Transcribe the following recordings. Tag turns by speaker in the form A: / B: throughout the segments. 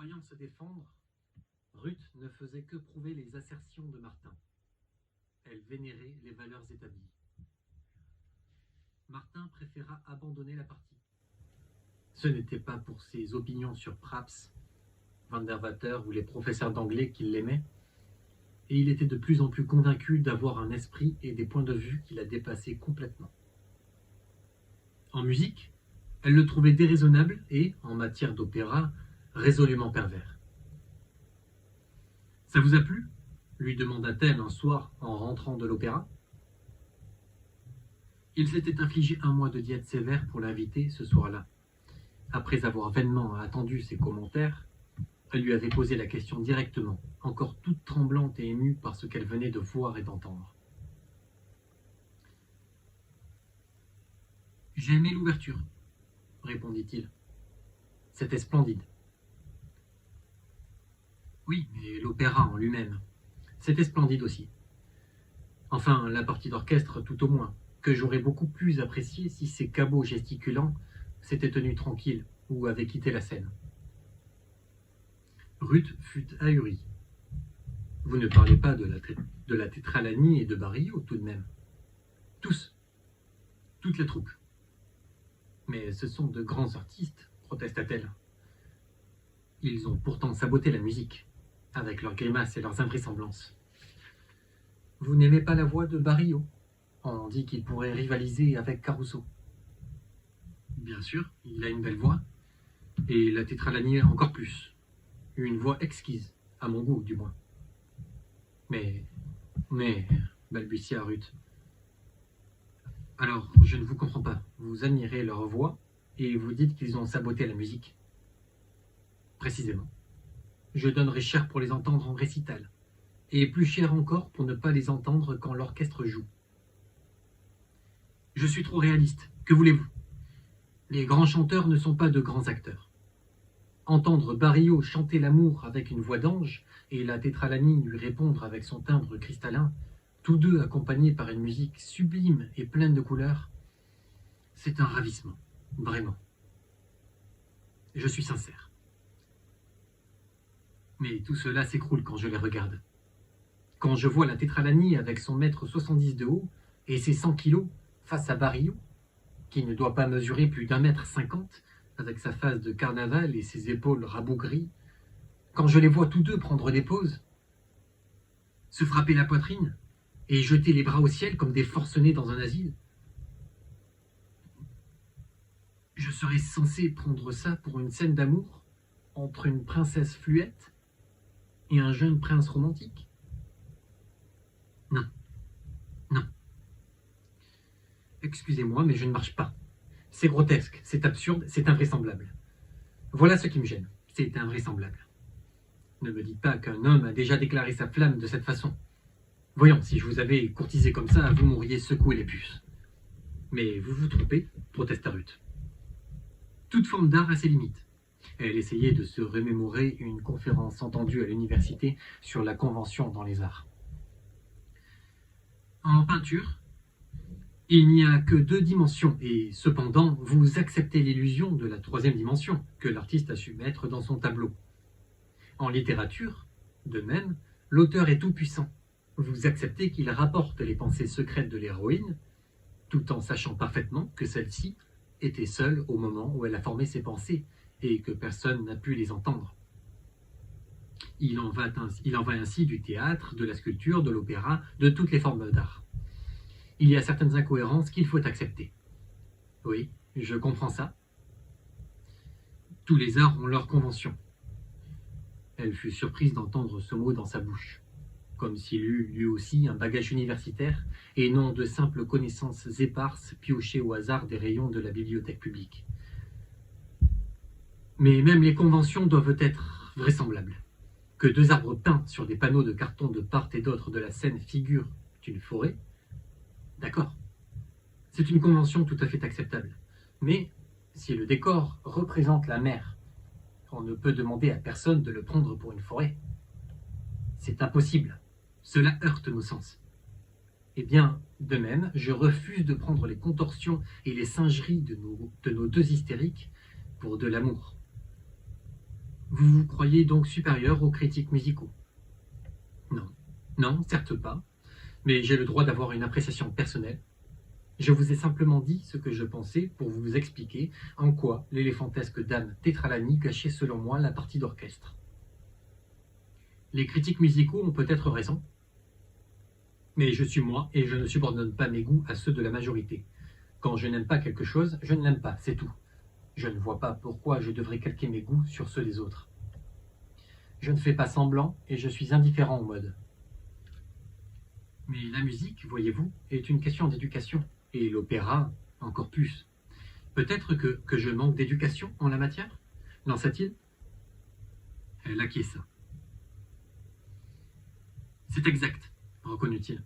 A: Croyant se défendre, Ruth ne faisait que prouver les assertions de Martin. Elle vénérait les valeurs établies. Martin préféra abandonner la partie. Ce n'était pas pour ses opinions sur Praps, Van der Water ou les professeurs d'anglais qu'il l'aimait, et il était de plus en plus convaincu d'avoir un esprit et des points de vue qui la dépassaient complètement. En musique, elle le trouvait déraisonnable et, en matière d'opéra, résolument pervers. « Ça vous a plu ?» lui demanda-t-elle un soir en rentrant de l'opéra. Il s'était infligé un mois de diète sévère pour l'inviter ce soir-là. Après avoir vainement attendu ses commentaires, elle lui avait posé la question directement, encore toute tremblante et émue par ce qu'elle venait de voir et d'entendre. « J'ai aimé l'ouverture, » répondit-il. « C'était splendide. »« Oui, mais l'opéra en lui-même, c'était splendide aussi. Enfin, la partie d'orchestre tout au moins, que j'aurais beaucoup plus apprécié si ces cabots gesticulants s'étaient tenus tranquilles ou avaient quitté la scène. » Ruth fut ahurie. « Vous ne parlez pas de la Tétralanie et de Barillot, tout de même. Tous. Toute la troupe. Mais ce sont de grands artistes, protesta-t-elle. Ils ont pourtant saboté la musique, avec leurs grimaces et leurs invraisemblances. Vous n'aimez pas la voix de Barillot? On dit qu'il pourrait rivaliser avec Caruso. Bien sûr, il a une belle voix, et la Tétralanie encore plus. Une voix exquise, à mon goût du moins. Mais, balbutia Ruth. Alors, je ne vous comprends pas. Vous admirez leur voix et vous dites qu'ils ont saboté la musique. Précisément. Je donnerais cher pour les entendre en récital, et plus cher encore pour ne pas les entendre quand l'orchestre joue. Je suis trop réaliste. Que voulez-vous? Les grands chanteurs ne sont pas de grands acteurs. Entendre Barillot chanter l'amour avec une voix d'ange et la Tétralanie lui répondre avec son timbre cristallin, tous deux accompagnés par une musique sublime et pleine de couleurs, c'est un ravissement, vraiment. Je suis sincère. Mais tout cela s'écroule quand je les regarde. Quand je vois la Tétralanie avec son mètre 70 de haut et ses 100 kilos face à Barillot, qui ne doit pas mesurer plus d'1,50 m, avec sa face de carnaval et ses épaules rabougries, quand je les vois tous deux prendre des pauses, se frapper la poitrine et jeter les bras au ciel comme des forcenés dans un asile, je serais censé prendre ça pour une scène d'amour entre une princesse fluette et un jeune prince romantique? Non, non. Excusez-moi, mais je ne marche pas. C'est grotesque, c'est absurde, c'est invraisemblable. Voilà ce qui me gêne, c'est invraisemblable. Ne me dites pas qu'un homme a déjà déclaré sa flamme de cette façon. Voyons, si je vous avais courtisé comme ça, vous m'auriez secoué les puces. Mais vous vous trompez, protesta Ruth. Toute forme d'art a ses limites. Elle essayait de se remémorer une conférence entendue à l'université sur la convention dans les arts. En peinture, il n'y a que 2 dimensions, et cependant, vous acceptez l'illusion de la 3e dimension que l'artiste a su mettre dans son tableau. En littérature, de même, l'auteur est tout-puissant. Vous acceptez qu'il rapporte les pensées secrètes de l'héroïne, tout en sachant parfaitement que celle-ci était seule au moment où elle a formé ses pensées, et que personne n'a pu les entendre. Il en va ainsi du théâtre, de la sculpture, de l'opéra, de toutes les formes d'art. Il y a certaines incohérences qu'il faut accepter. Oui, je comprends ça. Tous les arts ont leur convention. Elle fut surprise d'entendre ce mot dans sa bouche, comme s'il eût lui aussi un bagage universitaire et non de simples connaissances éparses piochées au hasard des rayons de la bibliothèque publique. Mais même les conventions doivent être vraisemblables. Que 2 arbres peints sur des panneaux de carton de part et d'autre de la scène figurent une forêt, d'accord. C'est une convention tout à fait acceptable. Mais si le décor représente la mer, on ne peut demander à personne de le prendre pour une forêt. C'est impossible. Cela heurte nos sens. Eh bien, de même, je refuse de prendre les contorsions et les singeries de nos 2 hystériques pour de l'amour. Vous vous croyez donc supérieur aux critiques musicaux? Non, non, certes pas, mais j'ai le droit d'avoir une appréciation personnelle. Je vous ai simplement dit ce que je pensais pour vous expliquer en quoi l'éléphantesque dame Tétralani cachait selon moi la partie d'orchestre. Les critiques musicaux ont peut-être raison, mais je suis moi et je ne subordonne pas mes goûts à ceux de la majorité. Quand je n'aime pas quelque chose, je ne l'aime pas, c'est tout. Je ne vois pas pourquoi je devrais calquer mes goûts sur ceux des autres. Je ne fais pas semblant et je suis indifférent aux modes. Mais la musique, voyez-vous, est une question d'éducation, et l'opéra encore plus. Peut-être que je manque d'éducation en la matière, lança-t-il. Elle acquiesça. C'est exact, reconnut-il,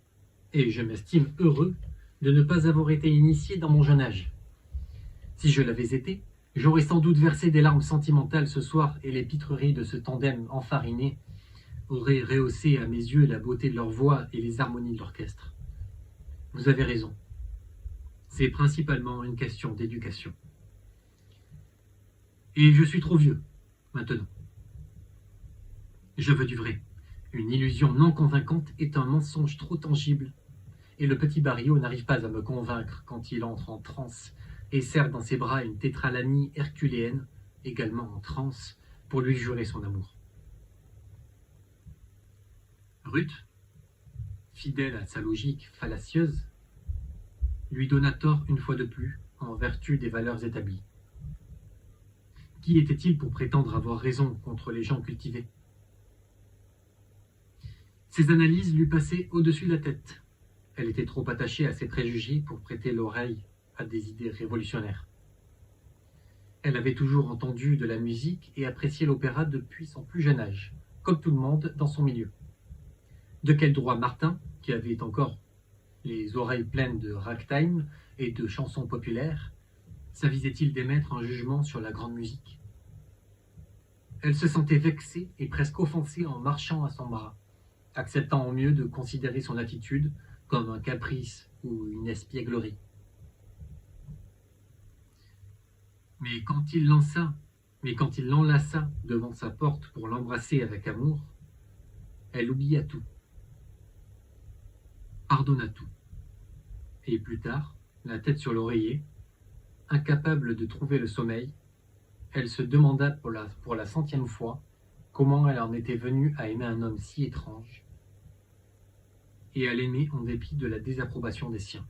A: et je m'estime heureux de ne pas avoir été initié dans mon jeune âge. Si je l'avais été, j'aurais sans doute versé des larmes sentimentales ce soir et les pitreries de ce tandem enfariné auraient rehaussé à mes yeux la beauté de leur voix et les harmonies de l'orchestre. Vous avez raison. C'est principalement une question d'éducation. Et je suis trop vieux, maintenant. Je veux du vrai. Une illusion non convaincante est un mensonge trop tangible. Et le petit Barrio n'arrive pas à me convaincre quand il entre en transe et serre dans ses bras une tétralanie herculéenne, également en transe, pour lui jurer son amour. Ruth, fidèle à sa logique fallacieuse, lui donna tort une fois de plus, en vertu des valeurs établies. Qui était-il pour prétendre avoir raison contre les gens cultivés? Ses analyses lui passaient au-dessus de la tête. Elle était trop attachée à ses préjugés pour prêter l'oreille à des idées révolutionnaires. Elle avait toujours entendu de la musique et apprécié l'opéra depuis son plus jeune âge, comme tout le monde dans son milieu. De quel droit Martin, qui avait encore les oreilles pleines de ragtime et de chansons populaires, s'avisait-il d'émettre un jugement sur la grande musique? Elle se sentait vexée et presque offensée en marchant à son bras, acceptant au mieux de considérer son attitude comme un caprice ou une espièglerie. Mais quand il l'enlaça devant sa porte pour l'embrasser avec amour, elle oublia tout, pardonna tout. Et plus tard, la tête sur l'oreiller, incapable de trouver le sommeil, elle se demanda pour la 100e fois comment elle en était venue à aimer un homme si étrange, et à l'aimer en dépit de la désapprobation des siens.